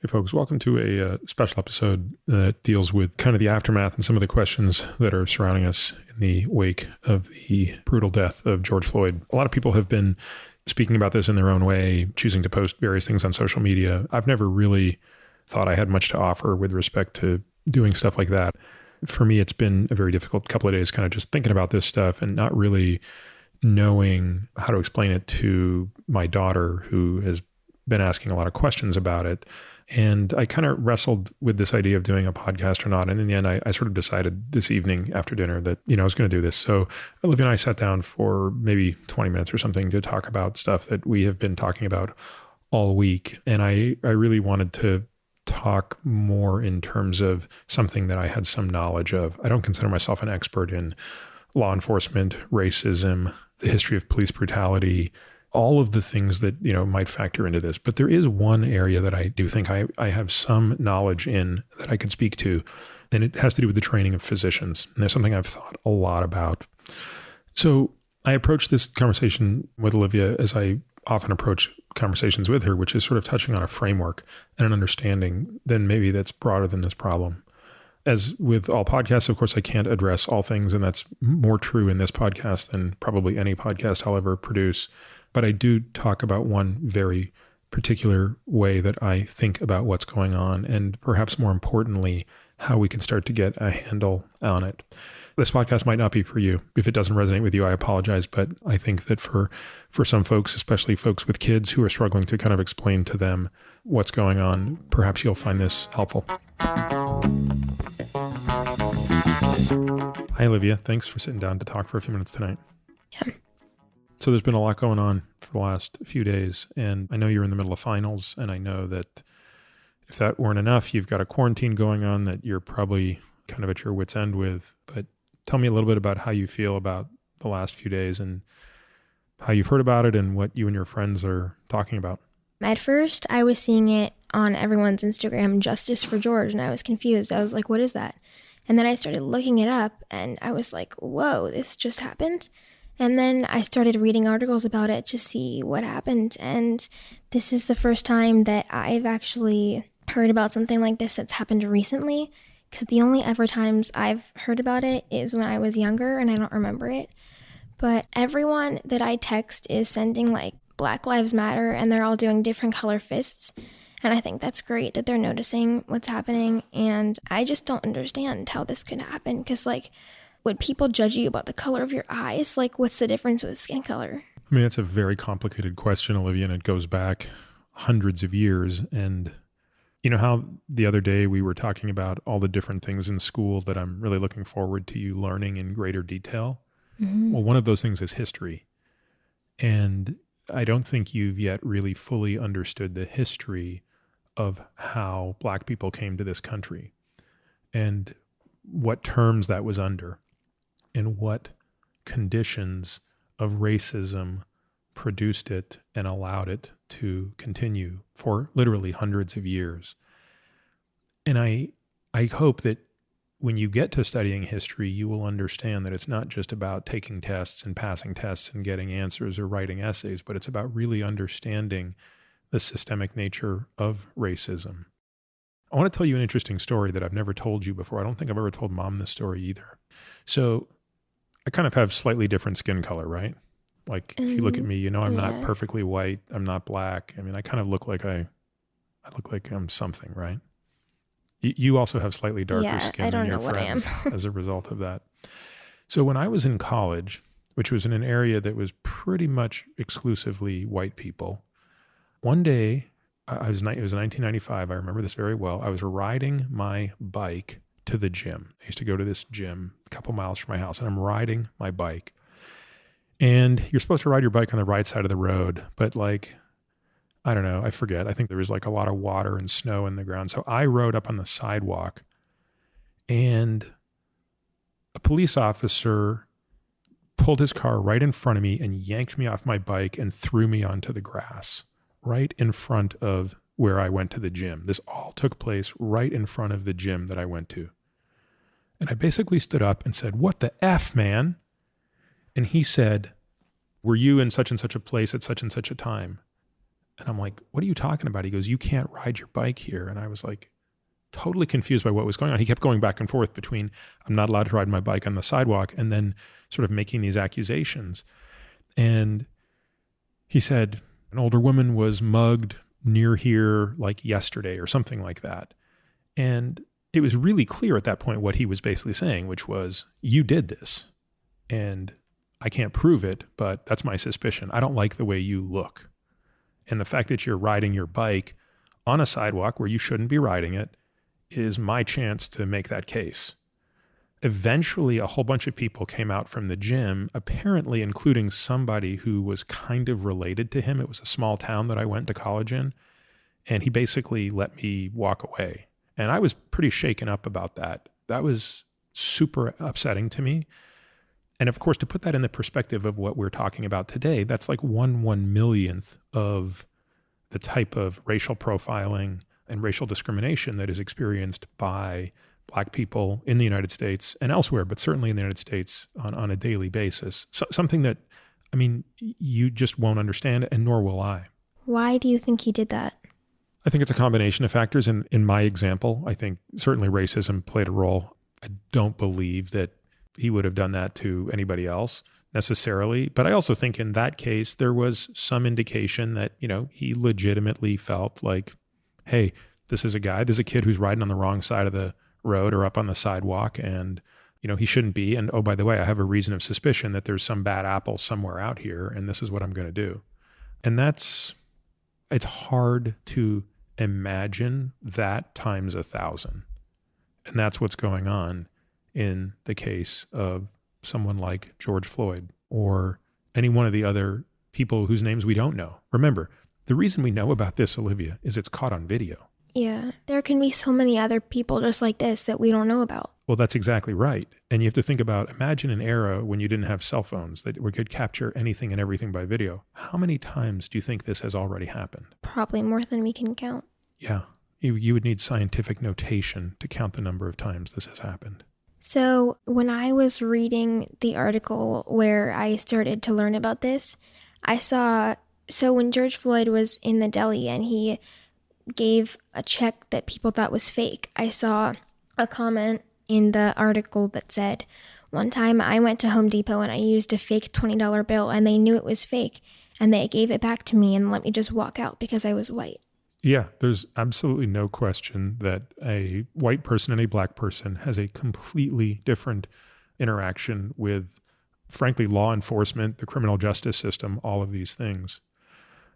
Hey folks, welcome to a special episode that deals with kind of the aftermath and some of the questions that are surrounding us in the wake of the brutal death of George Floyd. A lot of people have been speaking about this in their own way, choosing to post various things on social media. I've never really thought I had much to offer with respect to doing stuff like that. For me, it's been a very difficult couple of days kind of just thinking about this stuff and not really knowing how to explain it to my daughter, who has been asking a lot of questions about it. And I kind of wrestled with this idea of doing a podcast or not. And in the end, I sort of decided this evening after dinner that, I was going to do this. So Olivia and I sat down for maybe 20 minutes or something to talk about stuff that we have been talking about all week. And I really wanted to talk more in terms of something that I had some knowledge of. I don't consider myself an expert in law enforcement, racism, the history of police brutality, all of the things that, might factor into this. But there is one area that I do think I have some knowledge in that I could speak to, and it has to do with the training of physicians. And there's something I've thought a lot about. So I approached this conversation with Olivia as I often approach conversations with her, which is sort of touching on a framework and an understanding then maybe that's broader than this problem. As with all podcasts, of course, I can't address all things, and that's more true in this podcast than probably any podcast I'll ever produce. But I do talk about one very particular way that I think about what's going on, and perhaps more importantly, how we can start to get a handle on it. This podcast might not be for you. If it doesn't resonate with you, I apologize. But I think that for some folks, especially folks with kids who are struggling to kind of explain to them what's going on, perhaps you'll find this helpful. Hi, Olivia. Thanks for sitting down to talk for a few minutes tonight. Yeah. So there's been a lot going on for the last few days, and I know you're in the middle of finals, and I know that if that weren't enough, you've got a quarantine going on that you're probably kind of at your wit's end with. But tell me a little bit about how you feel about the last few days and how you've heard about it and what you and your friends are talking about. At first, I was seeing it on everyone's Instagram, Justice for George, and I was confused. I was like, what is that? And then I started looking it up, and I was like, whoa, this just happened? And then I started reading articles about it to see what happened. And this is the first time that I've actually heard about something like this that's happened recently. Because the only ever times I've heard about it is when I was younger and I don't remember it. But everyone that I text is sending like Black Lives Matter, and they're all doing different color fists. And I think that's great that they're noticing what's happening. And I just don't understand how this could happen. Because would people judge you about the color of your eyes? Like, what's the difference with skin color? I mean, it's a very complicated question, Olivia, and it goes back hundreds of years. And you know how the other day we were talking about all the different things in school that I'm really looking forward to you learning in greater detail? Mm-hmm. Well, one of those things is history. And I don't think you've yet really fully understood the history of how Black people came to this country and what terms that was under, and what conditions of racism produced it and allowed it to continue for literally hundreds of years. And I hope that when you get to studying history, you will understand that it's not just about taking tests and passing tests and getting answers or writing essays, but it's about really understanding the systemic nature of racism. I want to tell you an interesting story that I've never told you before. I don't think I've ever told Mom this story either. So I kind of have slightly different skin color, right? Like if you look at me, I'm not perfectly white. I'm not Black. I mean, I kind of look like I look like I'm something, right? You also have slightly darker skin than your friends as a result of that. So when I was in college, which was in an area that was pretty much exclusively white people, one day, it was 1995. I remember this very well. I was riding my bike to the gym. I used to go to this gym a couple miles from my house, and I'm riding my bike. And you're supposed to ride your bike on the right side of the road, but I don't know, I forget. I think there was a lot of water and snow in the ground. So I rode up on the sidewalk, and a police officer pulled his car right in front of me and yanked me off my bike and threw me onto the grass right in front of where I went to the gym. This all took place right in front of the gym that I went to. And I basically stood up and said, "What the F, man?" And he said, "Were you in such and such a place at such and such a time?" And I'm like, what are you talking about? He goes, you can't ride your bike here. And I was like, totally confused by what was going on. He kept going back and forth between, I'm not allowed to ride my bike on the sidewalk, and then sort of making these accusations. And he said, an older woman was mugged near here like yesterday or something like that. And it was really clear at that point what he was basically saying, which was, you did this and I can't prove it, but that's my suspicion. I don't like the way you look. And the fact that you're riding your bike on a sidewalk where you shouldn't be riding it is my chance to make that case. Eventually, a whole bunch of people came out from the gym, apparently including somebody who was kind of related to him. It was a small town that I went to college in, and he basically let me walk away. And I was pretty shaken up about that. That was super upsetting to me. And of course, to put that in the perspective of what we're talking about today, that's like 1/1,000,000th of the type of racial profiling and racial discrimination that is experienced by Black people in the United States and elsewhere, but certainly in the United States on a daily basis. So, something that, I mean, you just won't understand, and nor will I. Why do you think he did that? I think it's a combination of factors. In my example, I think certainly racism played a role. I don't believe that he would have done that to anybody else necessarily. But I also think in that case, there was some indication that, he legitimately felt like, hey, this is a kid who's riding on the wrong side of the road or up on the sidewalk, and, he shouldn't be. And oh, by the way, I have a reason of suspicion that there's some bad apple somewhere out here, and this is what I'm going to do. And it's hard to imagine that times 1,000. And that's what's going on in the case of someone like George Floyd or any one of the other people whose names we don't know. Remember, the reason we know about this, Olivia, is it's caught on video. Yeah, there can be so many other people just like this that we don't know about. Well, that's exactly right. And you have to think about, imagine an era when you didn't have cell phones that we could capture anything and everything by video. How many times do you think this has already happened? Probably more than we can count. Yeah, you would need scientific notation to count the number of times this has happened. So when I was reading the article where I started to learn about this, so when George Floyd was in the deli and he gave a check that people thought was fake, I saw a comment in the article that said, one time I went to Home Depot and I used a fake $20 bill and they knew it was fake and they gave it back to me and let me just walk out because I was white. Yeah, there's absolutely no question that a white person and a Black person has a completely different interaction with, frankly, law enforcement, the criminal justice system, all of these things.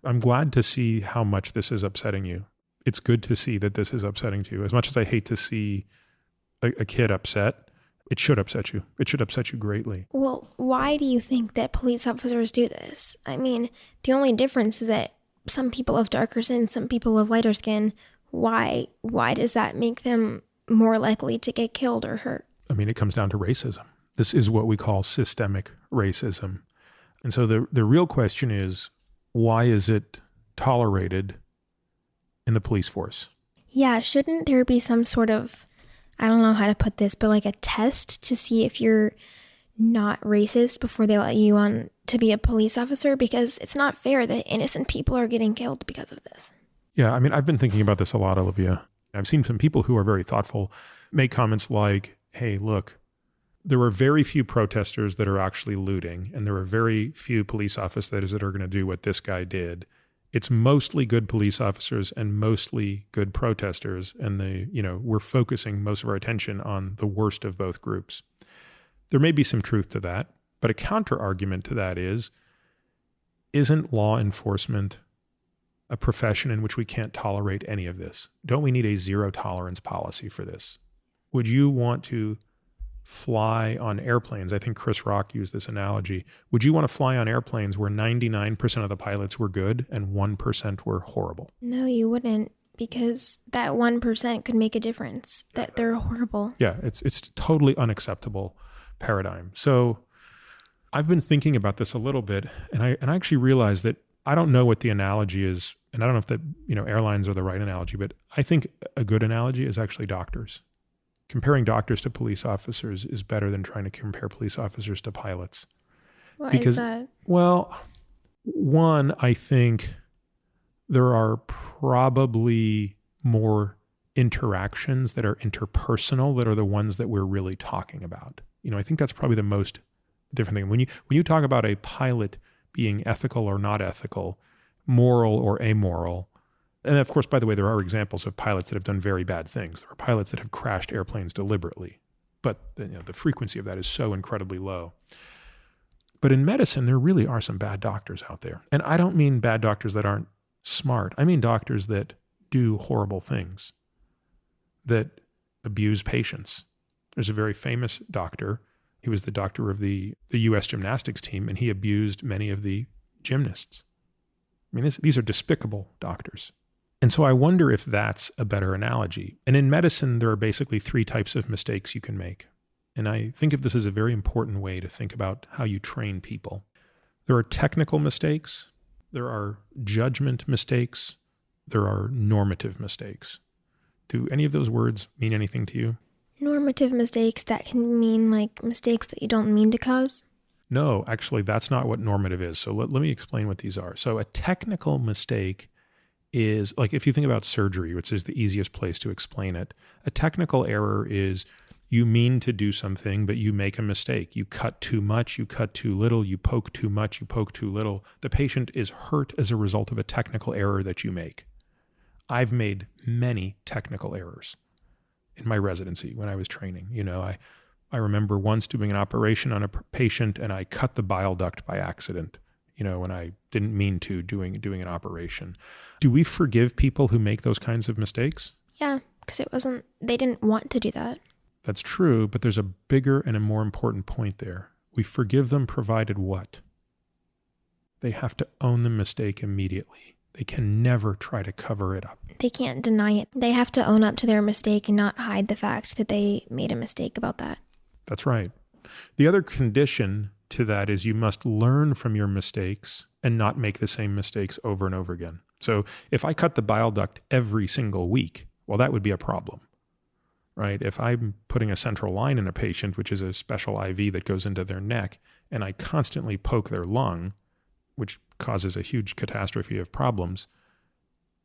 I'm glad to see how much this is upsetting you. It's good to see that this is upsetting to you. As much as I hate to see a kid upset, it should upset you. It should upset you greatly. Well, why do you think that police officers do this? I mean, the only difference is that some people have darker skin, some people have lighter skin. Why does that make them more likely to get killed or hurt? I mean, it comes down to racism. This is what we call systemic racism. And so the real question is, why is it tolerated in the police force? Yeah, shouldn't there be some sort of, I don't know how to put this, but like a test to see if you're not racist before they let you on to be a police officer? Because it's not fair that innocent people are getting killed because of this. Yeah, I mean, I've been thinking about this a lot, Olivia. I've seen some people who are very thoughtful make comments like, hey, look, there were very few protesters that are actually looting, and there were very few police officers that are going to do what this guy did. It's mostly good police officers and mostly good protesters, and we're focusing most of our attention on the worst of both groups. There may be some truth to that, but a counter argument to that is, isn't law enforcement a profession in which we can't tolerate any of this? Don't we need a zero tolerance policy for this? Would you want to fly on airplanes? I think Chris Rock used this analogy. Would you want to fly on airplanes where 99% of the pilots were good and 1% were horrible? No, you wouldn't, because that 1% could make a difference, that they're horrible. Yeah, it's totally unacceptable paradigm. So I've been thinking about this a little bit, and I actually realized that I don't know what the analogy is, and I don't know if that airlines are the right analogy, but I think a good analogy is actually doctors. Comparing doctors to police officers is better than trying to compare police officers to pilots. Why is that? Well, one, I think there are probably more interactions that are interpersonal that are the ones that we're really talking about. I think that's probably the most different thing. When you talk about a pilot being ethical or not ethical, moral or amoral, and of course, by the way, there are examples of pilots that have done very bad things. There are pilots that have crashed airplanes deliberately, but the frequency of that is so incredibly low. But in medicine, there really are some bad doctors out there. And I don't mean bad doctors that aren't smart. I mean doctors that do horrible things, that abuse patients. There's a very famous doctor. He was the doctor of the U.S. gymnastics team, and he abused many of the gymnasts. I mean, these are despicable doctors. And so I wonder if that's a better analogy. And in medicine, there are basically 3 types of mistakes you can make. And I think of this as a very important way to think about how you train people. There are technical mistakes. There are judgment mistakes. There are normative mistakes. Do any of those words mean anything to you? Normative mistakes, that can mean like mistakes that you don't mean to cause? No, actually, that's not what normative is. So let me explain what these are. So a technical mistake is, like if you think about surgery, which is the easiest place to explain it, a technical error is you mean to do something, but you make a mistake. You cut too much, you cut too little, you poke too much, you poke too little. The patient is hurt as a result of a technical error that you make. I've made many technical errors in my residency when I was training. I remember once doing an operation on a patient and I cut the bile duct by accident, when I didn't mean to doing an operation. Do we forgive people who make those kinds of mistakes? Yeah, because they didn't want to do that. That's true, but there's a bigger and a more important point there. We forgive them provided what? They have to own the mistake immediately. They can never try to cover it up. They can't deny it. They have to own up to their mistake and not hide the fact that they made a mistake about that. That's right. The other condition to that is you must learn from your mistakes and not make the same mistakes over and over again. So if I cut the bile duct every single week, well, that would be a problem, right? If I'm putting a central line in a patient, which is a special IV that goes into their neck, and I constantly poke their lung, which causes a huge catastrophe of problems,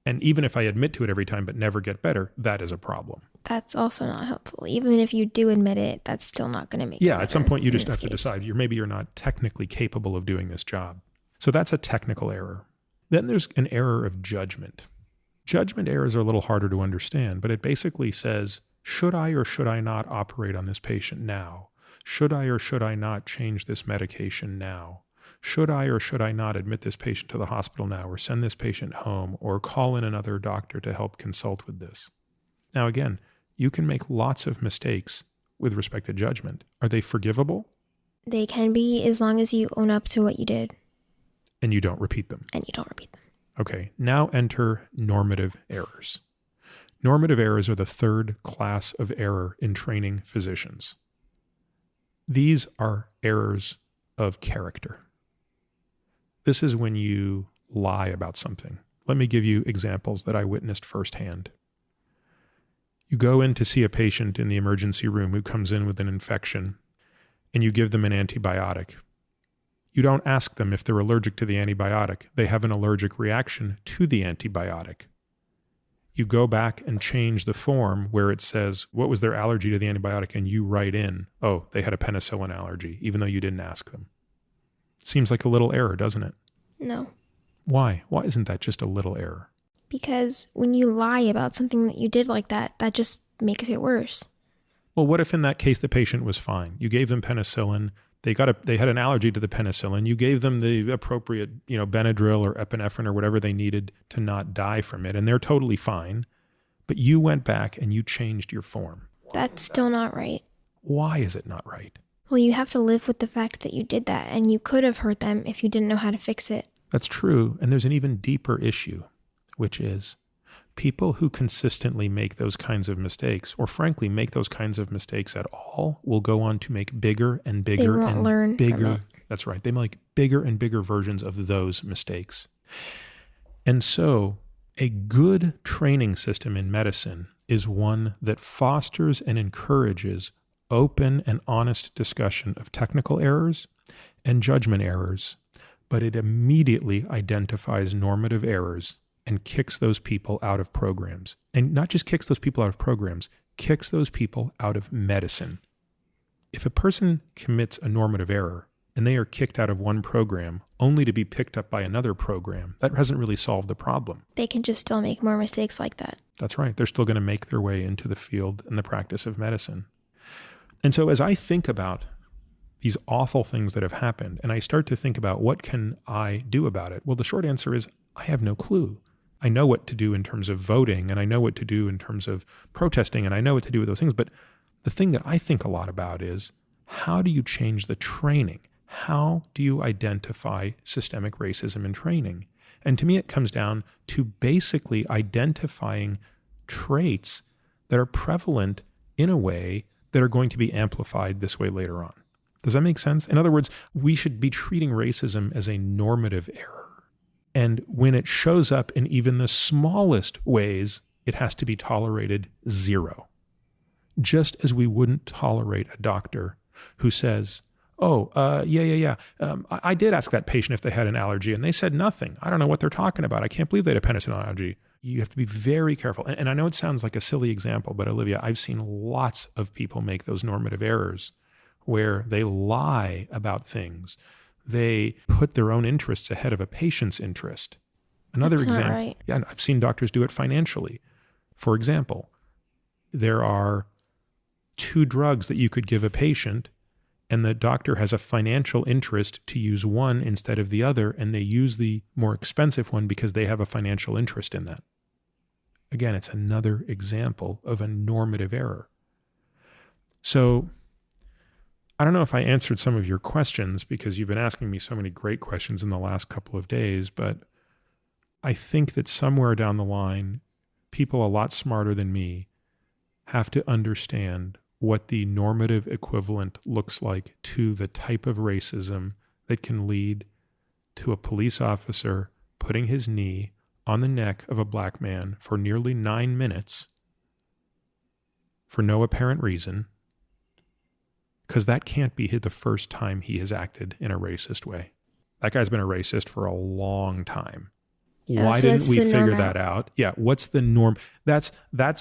and even if I admit to it every time but never get better, that is a problem. That's also not helpful. Even if you do admit it, that's still not going to make it better. At some point you just have to decide maybe you're not technically capable of doing this job. So that's a technical error. Then there's an error of judgment. Judgment errors are a little harder to understand, but it basically says, should I or should I not operate on this patient now? Should I or should I not change this medication now? Should I or should I not admit this patient to the hospital now, or send this patient home, or call in another doctor to help consult with this? Now, again, you can make lots of mistakes with respect to judgment. Are they forgivable? They can be, as long as you own up to what you did. And you don't repeat them. Okay, now enter normative errors. Normative errors are the third class of error in training physicians. These are errors of character. This is when you lie about something. Let me give you examples that I witnessed firsthand. You go in to see a patient in the emergency room who comes in with an infection, and you give them an antibiotic. You don't ask them if they're allergic to the antibiotic. They have an allergic reaction to the antibiotic. You go back and change the form where it says, what was their allergy to the antibiotic? And you write in, oh, they had a penicillin allergy, even though you didn't ask them. Seems like a little error, doesn't it? No. Why? Why isn't that just a little error? Because when you lie about something that you did like that, that just makes it worse. Well, what if in that case the patient was fine? You gave them penicillin. They had an allergy to the penicillin. You gave them the appropriate, Benadryl or epinephrine or whatever they needed to not die from it, and they're totally fine. But you went back and you changed your form. That's still not right. Why is it not right? Well, you have to live with the fact that you did that, and you could have hurt them if you didn't know how to fix it. That's true, and there's an even deeper issue, which is people who consistently make those kinds of mistakes, or frankly make those kinds of mistakes at all, will go on to make bigger and bigger they won't and learn bigger. From it. That's right. They make bigger and bigger versions of those mistakes. And so a good training system in medicine is one that fosters and encourages open and honest discussion of technical errors and judgment errors, but it immediately identifies normative errors and kicks those people out of programs. And not just kicks those people out of programs, kicks those people out of medicine. If a person commits a normative error and they are kicked out of one program only to be picked up by another program, that hasn't really solved the problem. They can just still make more mistakes like that. That's right. They're still going to make their way into the field and the practice of medicine. And so as I think about these awful things that have happened, and I start to think about what can I do about it? Well, the short answer is I have no clue. I know what to do in terms of voting, and I know what to do in terms of protesting, and I know what to do with those things. But the thing that I think a lot about is, how do you change the training? How do you identify systemic racism in training? And to me, it comes down to basically identifying traits that are prevalent in a way that are going to be amplified this way later on. Does that make sense? In other words, we should be treating racism as a normative error. And when it shows up in even the smallest ways, it has to be tolerated zero. Just as we wouldn't tolerate a doctor who says, I did ask that patient if they had an allergy and they said nothing. I don't know what they're talking about. I can't believe they had a penicillin allergy. You have to be very careful. And I know it sounds like a silly example, but Olivia, I've seen lots of people make those normative errors where they lie about things. They put their own interests ahead of a patient's interest. Another That's example, not right. Yeah, I've seen doctors do it financially. For example, there are 2 drugs that you could give a patient, and the doctor has a financial interest to use one instead of the other, and they use the more expensive one because they have a financial interest in that. Again, it's another example of a normative error. So I don't know if I answered some of your questions because you've been asking me so many great questions in the last couple of days, but I think that somewhere down the line, people a lot smarter than me have to understand what the normative equivalent looks like to the type of racism that can lead to a police officer putting his knee on the neck of a black man for nearly 9 minutes for no apparent reason, because that can't be the first time he has acted in a racist way. That guy's been a racist for a long time. Yeah, Why so didn't that's we the figure norm that out? Yeah, what's the norm? That's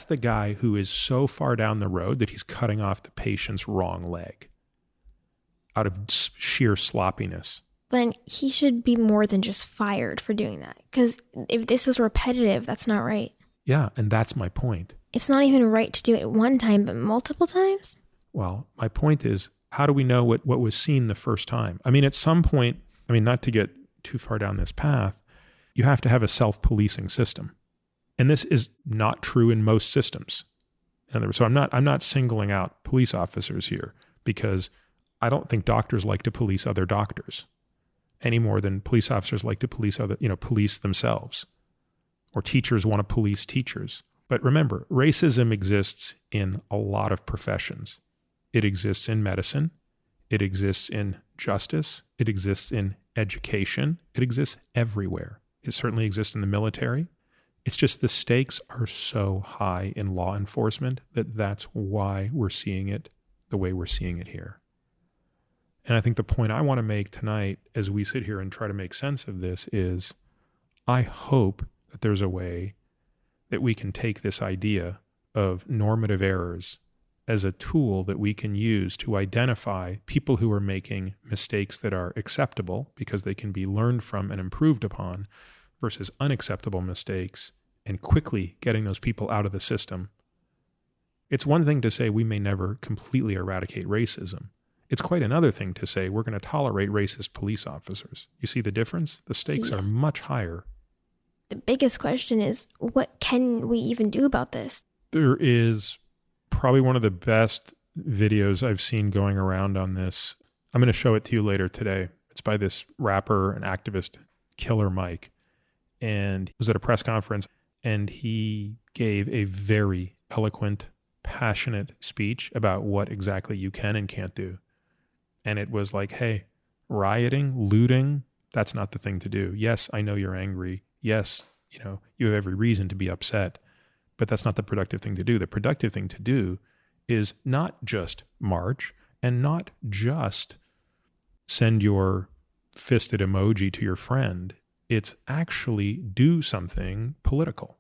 the guy who is so far down the road that he's cutting off the patient's wrong leg out of sheer sloppiness. Then he should be more than just fired for doing that. Because if this is repetitive, that's not right. Yeah, and that's my point. It's not even right to do it one time, but multiple times? Well, my point is, how do we know what was seen the first time? I mean, at some point, not to get too far down this path, you have to have a self-policing system. And this is not true in most systems. In other words, so I'm not singling out police officers here, because I don't think doctors like to police other doctors any more than police officers like to police police themselves, or teachers want to police teachers. But remember, racism exists in a lot of professions. It exists in medicine. It exists in justice. It exists in education. It exists everywhere. It certainly exists in the military. It's just the stakes are so high in law enforcement that's why we're seeing it the way we're seeing it here. And I think the point I want to make tonight as we sit here and try to make sense of this is, I hope that there's a way that we can take this idea of normative errors as a tool that we can use to identify people who are making mistakes that are acceptable because they can be learned from and improved upon, versus unacceptable mistakes, and quickly getting those people out of the system. It's one thing to say we may never completely eradicate racism. It's quite another thing to say we're going to tolerate racist police officers. You see the difference? The stakes are much higher. The biggest question is, what can we even do about this? There is probably one of the best videos I've seen going around on this. I'm going to show it to you later today. It's by this rapper and activist, Killer Mike. And he was at a press conference, and he gave a very eloquent, passionate speech about what exactly you can and can't do. And it was like, hey, rioting, looting, that's not the thing to do. Yes, I know you're angry. Yes, you have every reason to be upset, but that's not the productive thing to do. The productive thing to do is not just march and not just send your fisted emoji to your friend. It's actually do something political.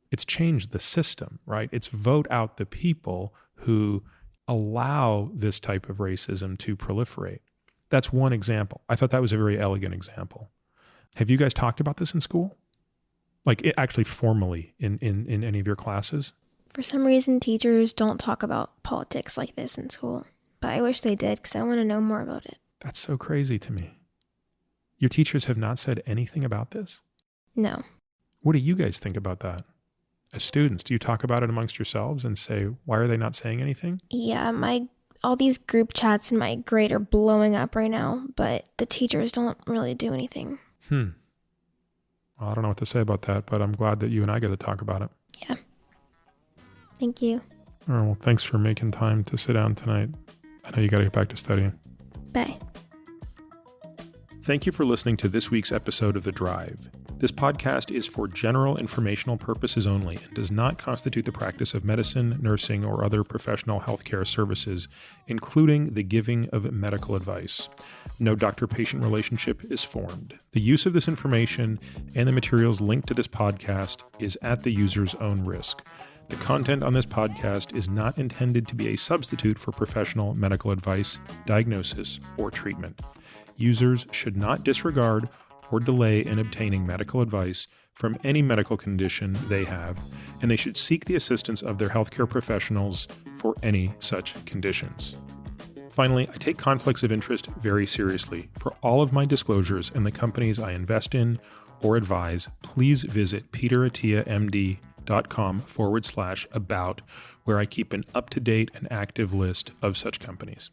It's change the system, right? It's vote out the people who allow this type of racism to proliferate. That's one example. I thought that was a very elegant example. Have you guys talked about this in school? Like actually formally in any of your classes? For some reason, teachers don't talk about politics like this in school. But I wish they did because I want to know more about it. That's so crazy to me. Your teachers have not said anything about this? No. What do you guys think about that? As students, do you talk about it amongst yourselves and say, why are they not saying anything? Yeah, all these group chats in my grade are blowing up right now, but the teachers don't really do anything. Well, I don't know what to say about that, but I'm glad that you and I get to talk about it. Yeah. Thank you. All right, well, thanks for making time to sit down tonight. I know you got to get back to studying. Bye. Thank you for listening to this week's episode of The Drive. This podcast is for general informational purposes only and does not constitute the practice of medicine, nursing, or other professional healthcare services, including the giving of medical advice. No doctor-patient relationship is formed. The use of this information and the materials linked to this podcast is at the user's own risk. The content on this podcast is not intended to be a substitute for professional medical advice, diagnosis, or treatment. Users should not disregard or delay in obtaining medical advice from any medical condition they have, and they should seek the assistance of their healthcare professionals for any such conditions. Finally, I take conflicts of interest very seriously. For all of my disclosures and the companies I invest in or advise, please visit peterattiamd.com/about, where I keep an up-to-date and active list of such companies.